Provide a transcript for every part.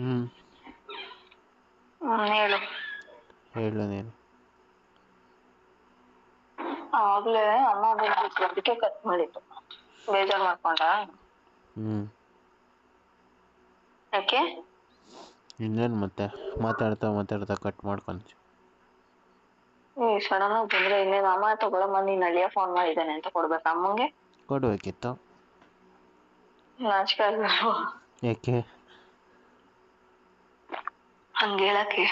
ಹ್ಮ್ ಹೇಳು. ಹೇಳು ನೀನು. ಆಗ್ಲೇ ಅಮ್ಮ ಬಂದಿತ್ತು, ಅದಕ್ಕೆ ಕಟ್ ಮಾಡಿತ್ತು. ಬೇಜಾರ್ ಮಾಡ್ಕೊಂಡ? ಹ್ಮ್ ಯಾಕೆ? ಇನ್ನೇನು ಮತ್ತೆ ಮಾತಾಡ್ತಾ ಕಟ್ ಮಾಡ್ಕೊಂತ. ಸಡನ್ ಆಗಿ ಬಂದ್ರೆ ಇನ್ನೇನು ಅಮ್ಮ ತಗೊಳಮ್ಮ, ನೀನ್ ಅಳಿಯ ಫೋನ್ ಮಾಡಿದ್ದಾನೆ ಅಂತ ಕೊಡ್ಬೇಕು ಅಮ್ಮಂಗೆ? ಕೊಡ್ಬೇಕಿತ್ತು. ನಾಚಿಕೆ ಆಗ್ಬೇಕು. ಯಾಕೆ? ಹಂಗೆ ಹೇಳಕ್ಕೆ.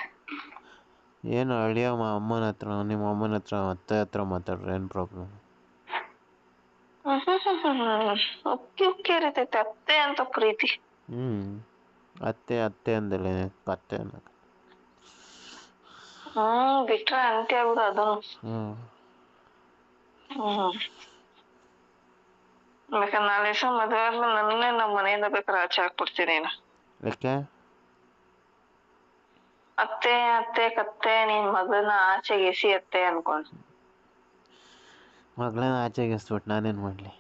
ಏನು ಅಳಿಯ ಅಮ್ಮನ ಹತ್ರ, ನಿಮ್ಮ ಅಮ್ಮನ ಹತ್ರ ಅತ್ತೆ ಹತ್ರ ಮಾತಾಡ್ರೆ ಏನು ಪ್ರಾಬ್ಲಮ್? ಉಕ್ಕಿ ಉಕ್ಕಿ ಇರತೈತೆ ಅತ್ತೆ ಅಂತ ಪ್ರೀತಿ. ಅತ್ತೆ ಅತ್ತೆ ಅಂದಲೇ ಕತ್ತೆ ಅನ್ನಕ. ಬಿಟ್ರೆ ಅಂತೆ ಆಗ್ಬಿಡು ಅದನ್ನು. ಬೇಕಾದ್ರೆ ನಾಳೆ ದಿವಸ ಮದುವೆ ಆದ್ಮೇಲೆ ನನ್ನೇ ನಮ್ಮ ಮನೆಯಿಂದ ಬೇಕಾದ್ರೆ ಆಚೆ ಹಾಕ್ಬಿಡ್ತೀನಿ. ಯಾಕೆ? ಅತ್ತೆ ಅತ್ತೆ ಕತ್ತೆ ನಿನ್ ಮಗಳನ್ನ ಆಚೆಗೆ ಎಸಿ ಅತ್ತೆ ಅನ್ಕೊಂಡು. ಮಗಳನ್ನ ಆಚೆಗೆ ಎಸ್ಬಿಟ್ಟು ನಾನೇನು ಮಾಡಲಿ?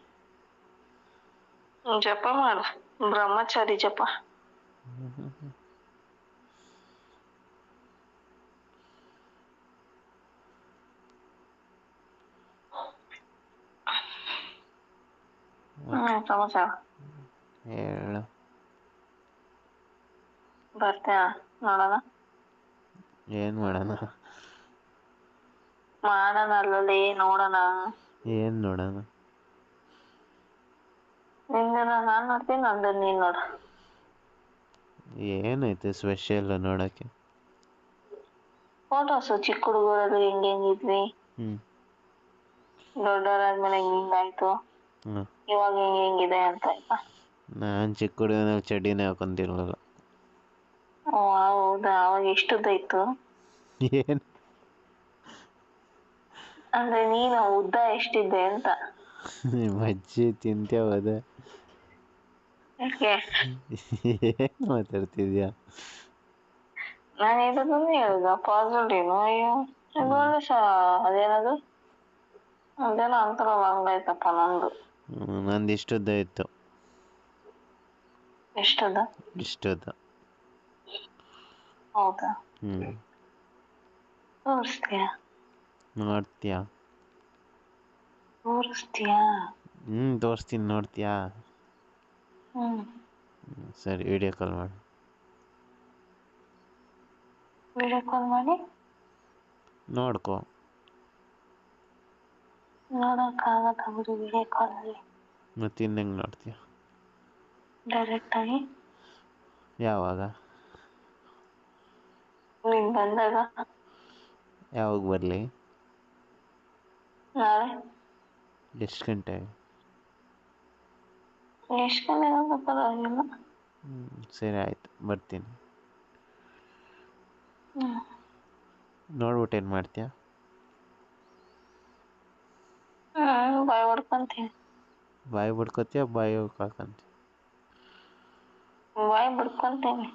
ಜಪ ಮಾಡು, ಬ್ರಹ್ಮಚಾರಿ ಜಪ. ಸಮಾಚಾರ ಹೇಳು. ಬರ್ತೀಯ ನೋಡೋಣ? ಏನು ಮಾಡೋಣ? ಮಾಡೋಣ ಅಲ್ಲಲ್ಲಿ ನೋಡೋಣ. ಏನು ನೋಡೋಣ? ನಿಂದನ ನಾನು ನೋಡ್ತೀನಿ, ನಂದು ನೀನು ನೋಡು. ಏನೈತೆ ಸ್ಪೆಷಲ್ ನೋಡೋಕ್ಕೆ? ಫೋಟೋಸು ಚಿಕ್ಕ ಹುಡುಗರಲ್ಲಿ ಹೆಂಗಿದ್ವಿ, ದೊಡ್ಡವರಾದ್ಮೇಲೆ ಹಿಂಗಾಯ್ತು, ಇವಾಗ ಹೆಂಗಿದೆ ಅಂತ ಆಯ್ತಾ? ನಾನು ಚಿಕ್ಕ ಹುಡುಗನಲ್ಲಿ ಚಡ್ಡಿನೇ ಹಾಕೊಂತಿರ್ಲಿಲ್ಲ. ಹೌದಾ? ಅವಾಗ ಎಷ್ಟುದ್ದ ಇತ್ತು? ಏನು ಅಂದ್ರೆ ನೀನು ಉದ್ದ ಎಷ್ಟಿದ್ದೆ ಅಂತ. ಮಜ್ಜಿ ತಿಂತೇವದ. ಯಾಕೆ? ಏನ್ ಮಾತಾಡ್ತಿದ್ಯಾ? ನಾನು ಇದನ್ನು ಹೇಳುದ ಪಾಸಿಟಿವ್. ಅಯ್ಯೋ ಅದೇನದು, ಅದೇನೋ ಅಂತಾರಲ್ಲ ಹಂಗಾಯ್ತಪ್ಪ ನಂದು. ನಂದು ಇಷ್ಟುದ್ದ ಇತ್ತು. ಎಷ್ಟುದ್ದ? ಇಷ್ಟುದ್ದ. ಹೌದಾ? ತೋರಿಸ್ತೀಯ? ನೋಡ್ತೀಯಾ? ತೋರಿಸ್ತೀಯಾ? ತೋರಿಸ್ತೀನಿ, ನೋಡ್ತೀಯಾ? ಸರಿ, ವಿಡಿಯೋ ಕಾಲ್ ಮಾಡು. ವಿಡಿಯೋ ಕಾಲ್ ಮಾಡಿ ನೋಡ್ಕೊ. ನೋಡೋಕ್ಕಾಗತ್ತ ಬಿಡು ವಿಡಿಯೋ ಕಾಲಲ್ಲಿ. ಮತ್ತೆ ಇನ್ನೆಂಗೆ ನೋಡ್ತೀಯ? ಡೈರೆಕ್ಟ್ ಆಗಿ. ಯಾವಾಗ? ನೀನ್ ಬಂದಾಗ. ಯಾವಾಗ ಬರಲಿ? ನಾಳೆ. ಎಷ್ಟು ಗಂಟೆ? ಎಷ್ಟು ಗಂಟೆ ಪರವಾಗಿಲ್ಲ. ಸರಿ ಆಯ್ತು, ಬರ್ತೀನಿ. ನೋಡ್ಬಿಟ್ಟು ಏನು ಮಾಡ್ತೀಯ? ಬಾಯ್ ಹೊಡ್ಕೊಂತೀನಿ. ಬಾಯಿ ಬಿಡ್ಕೊತೀಯ, ಬಾಯಿ ಹಾಕೊಂತೀಯ? ಬಾಯ್ ಬಿಡ್ಕೊಂತೀನಿ.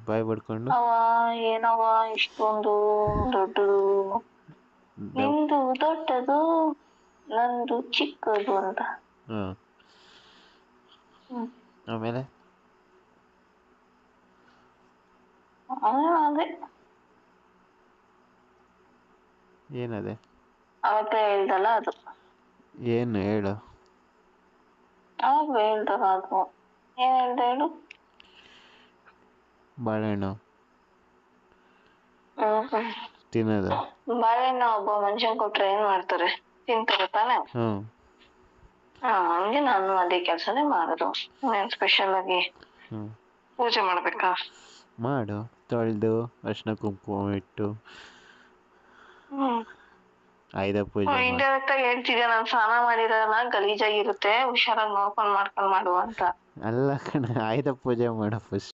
ಬಾಯಿ ಬಿಡ್ಕೊಂಡು ಅವ ಏನವ ಇಷ್ಟೊಂದು ದೊಡ್ಡದು, ನಿಂದು ದೊಡ್ಡದು ನಂದು ಚಿಕ್ಕದು ಅಂತ. ಆಮೇಲೆ ಅದೇ ಏನದೆ? ಅವತ್ತ ಹೇಳ್ದಲ್ಲ ಅದು. ಏನು ಹೇಳು? ಅವಾಗ ಹೇಳ್ದಲ್ಲ ಅದು. ಏನ್ ಹೇಳ್ದೆ ಹೇಳು? ಬಾಳೆಹಣ್ಣು ತಿನ್ನೋದು. ಬಾಳೆಹಣ್ಣು ಒಬ್ಬ ಮನುಷ್ಯನ್ ಕೊಟ್ರೆ ಏನ್ ಮಾಡ್ತಾರೆ? ತಿಂತಾರೆ ತಾನೆ. ಹಂಗೆ ನಾನು ಅದೇ ಕೆಲ್ಸನೇ ಮಾಡೋದು. ಏನ್ ಸ್ಪೆಷಲ್ ಆಗಿ ಪೂಜೆ ಮಾಡ್ಬೇಕಾ? ಮಾಡು, ತೊಳೆದು ಅರಿಶಿನ ಕುಂಕುಮ ಇಟ್ಟು ಆಯುಧ ಪೂಜೆ. ಇಂಡೈರೆಕ್ಟ್ ಆಗಿ ಹೇಳ್ತಿದ್ಯಾ ನಾನು ಸ್ನಾನ ಮಾಡಿರಲ್ಲ, ಗಲೀಜಾಗಿರುತ್ತೆ, ಹುಷಾರಾಗಿ ನೋಡ್ಕೊಂಡ್ ಮಾಡ್ಕೊಂಡ್ ಮಾಡು ಅಂತ. ಅಲ್ಲ ಕಣ, ಆಯುಧ ಪೂಜೆ ಮಾಡು ಫಸ್ಟ್.